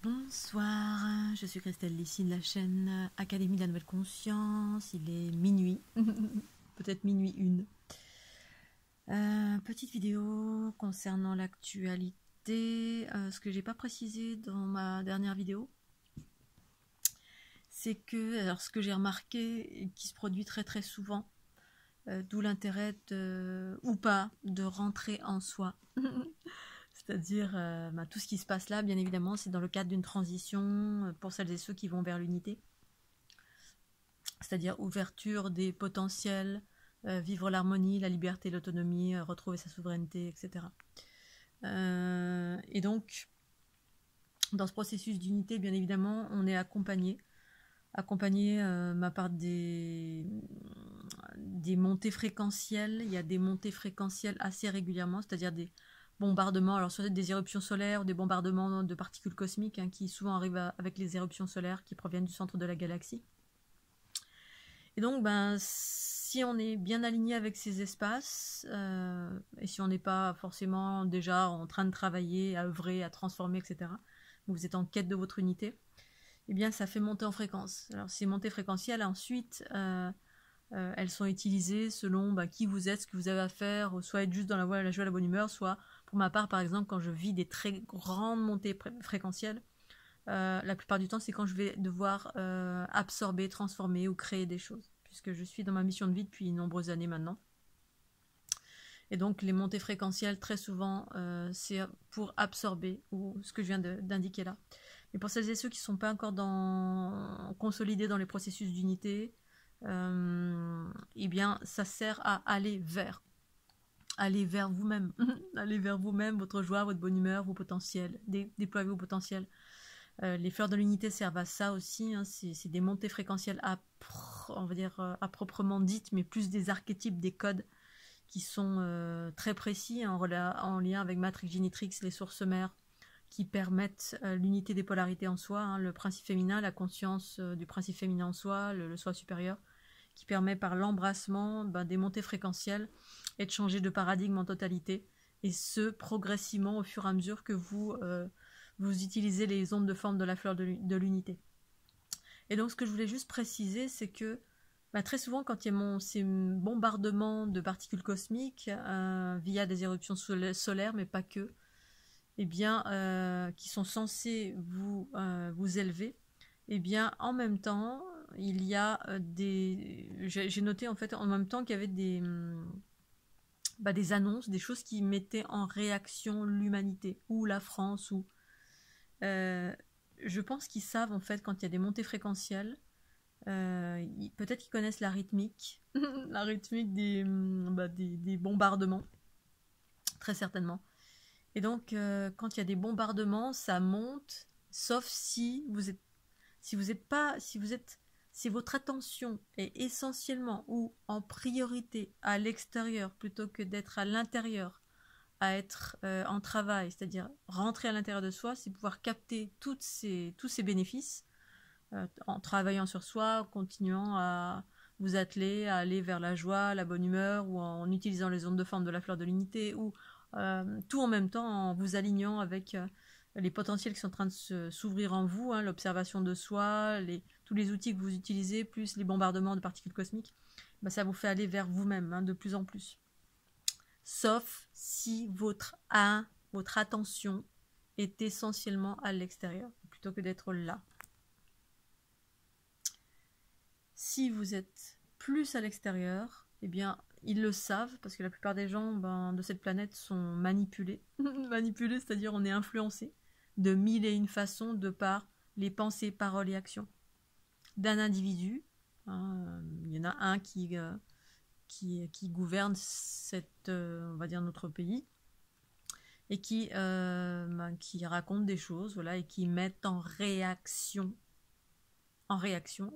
Bonsoir, je suis Christelle ici de la chaîne Académie de la Nouvelle Conscience. Il est minuit, peut-être minuit une. Petite vidéo concernant l'actualité. Ce que j'ai pas précisé dans ma dernière vidéo, c'est que, alors ce que j'ai remarqué et qui se produit très souvent, d'où l'intérêt ou pas de rentrer en soi. C'est-à-dire tout ce qui se passe là, bien évidemment, c'est dans le cadre d'une transition pour celles et ceux qui vont vers l'unité. C'est-à-dire ouverture des potentiels, vivre l'harmonie, la liberté, l'autonomie, retrouver sa souveraineté, etc. Et donc, dans ce processus d'unité, bien évidemment, on est accompagné par des montées fréquentielles. Il y a des montées fréquentielles assez régulièrement, c'est-à-dire des bombardements, alors soit des éruptions solaires ou des bombardements de particules cosmiques qui souvent arrivent avec les éruptions solaires qui proviennent du centre de la galaxie. Et donc, si on est bien aligné avec ces espaces, et si on n'est pas forcément déjà en train de travailler, à œuvrer, à transformer, etc., vous êtes en quête de votre unité, eh bien, ça fait monter en fréquence. Alors, ces montées fréquentielles, ensuite, elles sont utilisées selon qui vous êtes, ce que vous avez à faire, soit être juste dans la joie, la bonne humeur, soit, pour ma part, par exemple, quand je vis des très grandes montées fréquentielles, la plupart du temps, c'est quand je vais devoir absorber, transformer ou créer des choses, puisque je suis dans ma mission de vie depuis de nombreuses années maintenant. Et donc, les montées fréquentielles, très souvent, c'est pour absorber, ou ce que je viens d'indiquer là. Mais pour celles et ceux qui ne sont pas encore consolidés dans les processus d'unité, eh bien, ça sert à aller vers vous-même, aller vers vous-même, votre joie, votre bonne humeur, vos potentiels, déployer vos potentiels. Les fleurs de l'unité servent à ça aussi, c'est des montées fréquentielles on va dire à proprement dites, mais plus des archétypes, des codes qui sont très précis en lien avec Matrix, Génitrix, les sources mères, qui permettent l'unité des polarités en soi, le principe féminin, la conscience du principe féminin en soi, le soi supérieur, qui permet par l'embrassement des montées fréquentielles et de changer de paradigme en totalité, et ce progressivement au fur et à mesure que vous utilisez les ondes de forme de la fleur de l'unité. Et donc ce que je voulais juste préciser, c'est que très souvent quand il y a ces bombardements de particules cosmiques via des éruptions solaires, mais pas que, eh bien, qui sont censés vous élever, eh bien, en même temps, il y a j'ai noté en fait en même temps qu'il y avait des annonces, des choses qui mettaient en réaction l'humanité, ou la France, ou... je pense qu'ils savent en fait quand il y a des montées fréquentielles, peut-être qu'ils connaissent la rythmique, la rythmique des bombardements, très certainement. Et donc, quand il y a des bombardements, ça monte, sauf si votre attention est essentiellement ou en priorité à l'extérieur plutôt que d'être à l'intérieur, à être en travail, c'est-à-dire rentrer à l'intérieur de soi, c'est pouvoir capter tous ces bénéfices en travaillant sur soi, en continuant à vous atteler, à aller vers la joie, la bonne humeur, ou en utilisant les ondes de forme de la fleur de l'unité, ou tout en même temps en vous alignant avec les potentiels qui sont en train de s'ouvrir en vous, l'observation de soi, tous les outils que vous utilisez, plus les bombardements de particules cosmiques, ça vous fait aller vers vous-même de plus en plus. Sauf si votre attention est essentiellement à l'extérieur, plutôt que d'être là. Si vous êtes plus à l'extérieur, eh bien, ils le savent, parce que la plupart des gens de cette planète sont manipulés. Manipulés, c'est-à-dire on est influencé de mille et une façons de par les pensées, paroles et actions d'un individu. Il y en a un qui gouverne on va dire notre pays, et qui raconte des choses, voilà, et qui mettent en réaction,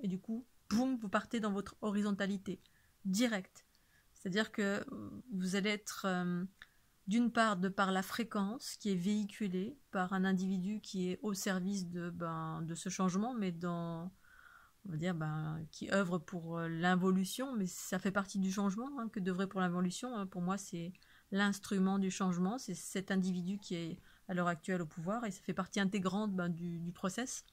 et du coup, boum, vous partez dans votre horizontalité directe. C'est-à-dire que vous allez être, d'une part, de par la fréquence qui est véhiculée par un individu qui est au service de ce changement, mais on va dire, qui œuvre pour l'involution, mais ça fait partie du changement que d'œuvrer pour l'involution. Pour moi, c'est l'instrument du changement, c'est cet individu qui est à l'heure actuelle au pouvoir, et ça fait partie intégrante du process.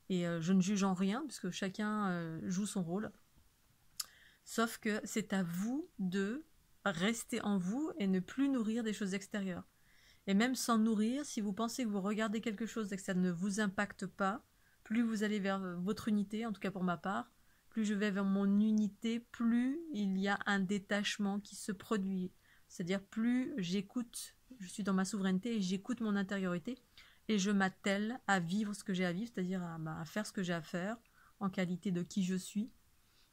Et je ne juge en rien, puisque chacun joue son rôle. Sauf que c'est à vous de rester en vous et ne plus nourrir des choses extérieures. Et même sans nourrir, si vous pensez que vous regardez quelque chose et que ça ne vous impacte pas, plus vous allez vers votre unité, en tout cas pour ma part, plus je vais vers mon unité, plus il y a un détachement qui se produit. C'est-à-dire plus j'écoute, je suis dans ma souveraineté et j'écoute mon intériorité et je m'attelle à vivre ce que j'ai à vivre, c'est-à-dire à faire ce que j'ai à faire en qualité de qui je suis.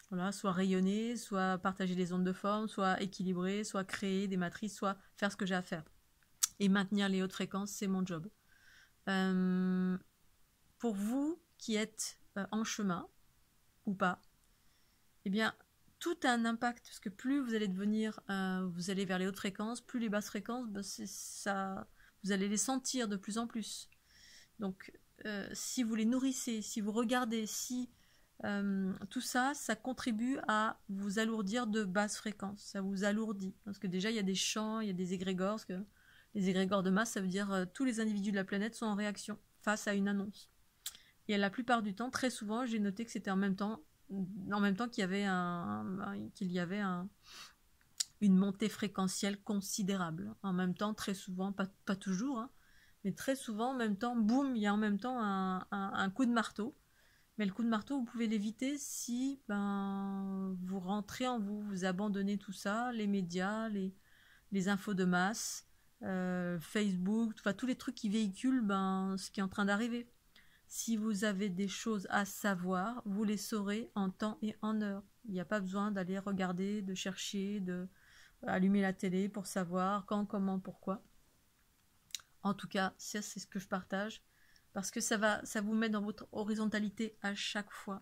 Voilà, soit rayonner, soit partager les ondes de forme, soit équilibrer, soit créer des matrices, soit faire ce que j'ai à faire. Et maintenir les hautes fréquences, c'est mon job. Pour vous qui êtes en chemin, ou pas, eh bien, tout a un impact, parce que plus vous allez devenir, vous allez vers les hautes fréquences, plus les basses fréquences, c'est ça, vous allez les sentir de plus en plus. Donc, si vous les nourrissez, si vous regardez, si tout ça, ça contribue à vous alourdir de basses fréquences, ça vous alourdit. Parce que déjà, il y a des champs, il y a des égrégores, parce que les égrégores de masse, ça veut dire tous les individus de la planète sont en réaction face à une annonce. Et la plupart du temps, très souvent, j'ai noté que c'était en même temps qu'il y avait une montée fréquentielle considérable. En même temps, très souvent, pas toujours, hein, mais très souvent, en même temps, boum, il y a en même temps un coup de marteau. Mais le coup de marteau, vous pouvez l'éviter si vous rentrez en vous, vous abandonnez tout ça, les médias, les infos de masse, Facebook, enfin, tous les trucs qui véhiculent ce qui est en train d'arriver. Si vous avez des choses à savoir, vous les saurez en temps et en heure. Il n'y a pas besoin d'aller regarder, de chercher, de allumer la télé pour savoir quand, comment, pourquoi. En tout cas, ça c'est ce que je partage. Parce que ça vous met dans votre horizontalité à chaque fois.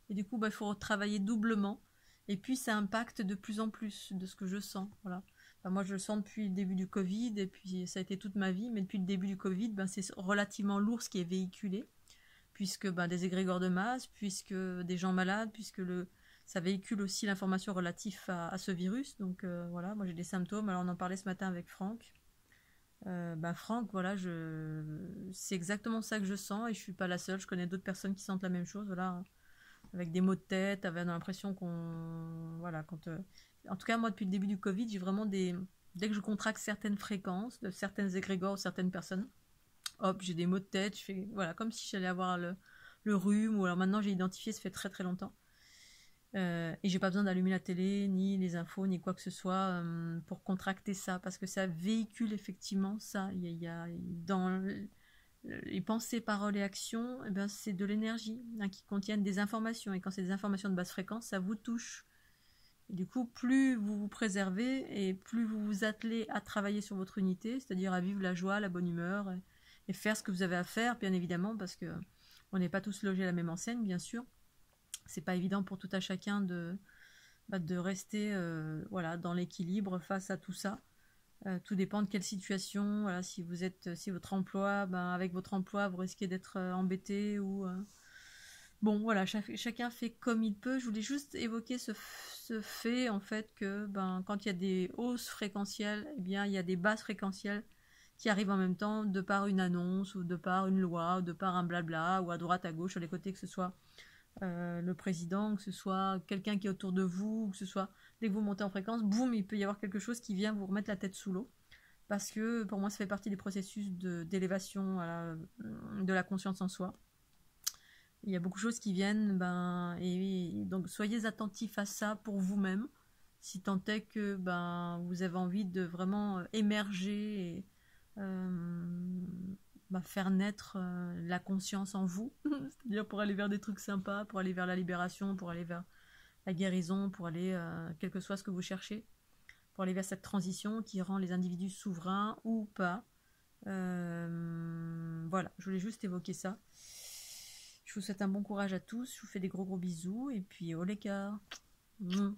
Et du coup, il faut travailler doublement. Et puis, ça impacte de plus en plus de ce que je sens. Voilà. Moi, je le sens depuis le début du Covid, et puis ça a été toute ma vie. Mais depuis le début du Covid, c'est relativement lourd ce qui est véhiculé. Puisque des égrégores de masse, puisque des gens malades, puisque ça véhicule aussi l'information relative à ce virus. Donc voilà, moi j'ai des symptômes. Alors on en parlait ce matin avec Franck. Franck, voilà, c'est exactement ça que je sens et je suis pas la seule. Je connais d'autres personnes qui sentent la même chose, voilà, avec des maux de tête, avec l'impression voilà, en tout cas moi depuis le début du Covid, j'ai vraiment dès que je contracte certaines fréquences de certaines égrégores, certaines personnes, hop, j'ai des maux de tête, je fais voilà comme si j'allais avoir le rhume, ou alors maintenant j'ai identifié, ça fait très très longtemps. Et j'ai pas besoin d'allumer la télé, ni les infos, ni quoi que ce soit pour contracter ça, parce que ça véhicule effectivement ça. Il y a dans les pensées, paroles et actions, c'est de l'énergie qui contiennent des informations. Et quand c'est des informations de basse fréquence, ça vous touche. Et du coup, plus vous vous préservez et plus vous vous attelez à travailler sur votre unité, c'est-à-dire à vivre la joie, la bonne humeur et faire ce que vous avez à faire, bien évidemment, parce que on n'est pas tous logés à la même enseigne, bien sûr. C'est pas évident pour tout à chacun de rester voilà, dans l'équilibre face à tout ça. Tout dépend de quelle situation. Voilà, si votre emploi, avec votre emploi, vous risquez d'être embêté ou bon, voilà, chacun fait comme il peut. Je voulais juste évoquer ce fait en fait que quand il y a des hausses fréquentielles, eh bien il y a des basses fréquentielles qui arrivent en même temps de par une annonce ou de par une loi ou de par un blabla ou à droite à gauche sur les côtés, que ce soit le président, que ce soit quelqu'un qui est autour de vous, que ce soit dès que vous montez en fréquence, boum, il peut y avoir quelque chose qui vient vous remettre la tête sous l'eau. Parce que pour moi, ça fait partie des processus d'élévation de la conscience en soi. Il y a beaucoup de choses qui viennent, et donc soyez attentifs à ça pour vous-même, si tant est que vous avez envie de vraiment émerger et faire naître la conscience en vous, c'est-à-dire pour aller vers des trucs sympas, pour aller vers la libération, pour aller vers la guérison, pour aller, quel que soit ce que vous cherchez, pour aller vers cette transition qui rend les individus souverains ou pas. Voilà, je voulais juste évoquer ça. Je vous souhaite un bon courage à tous, je vous fais des gros bisous, et puis au l'écart. Bisous.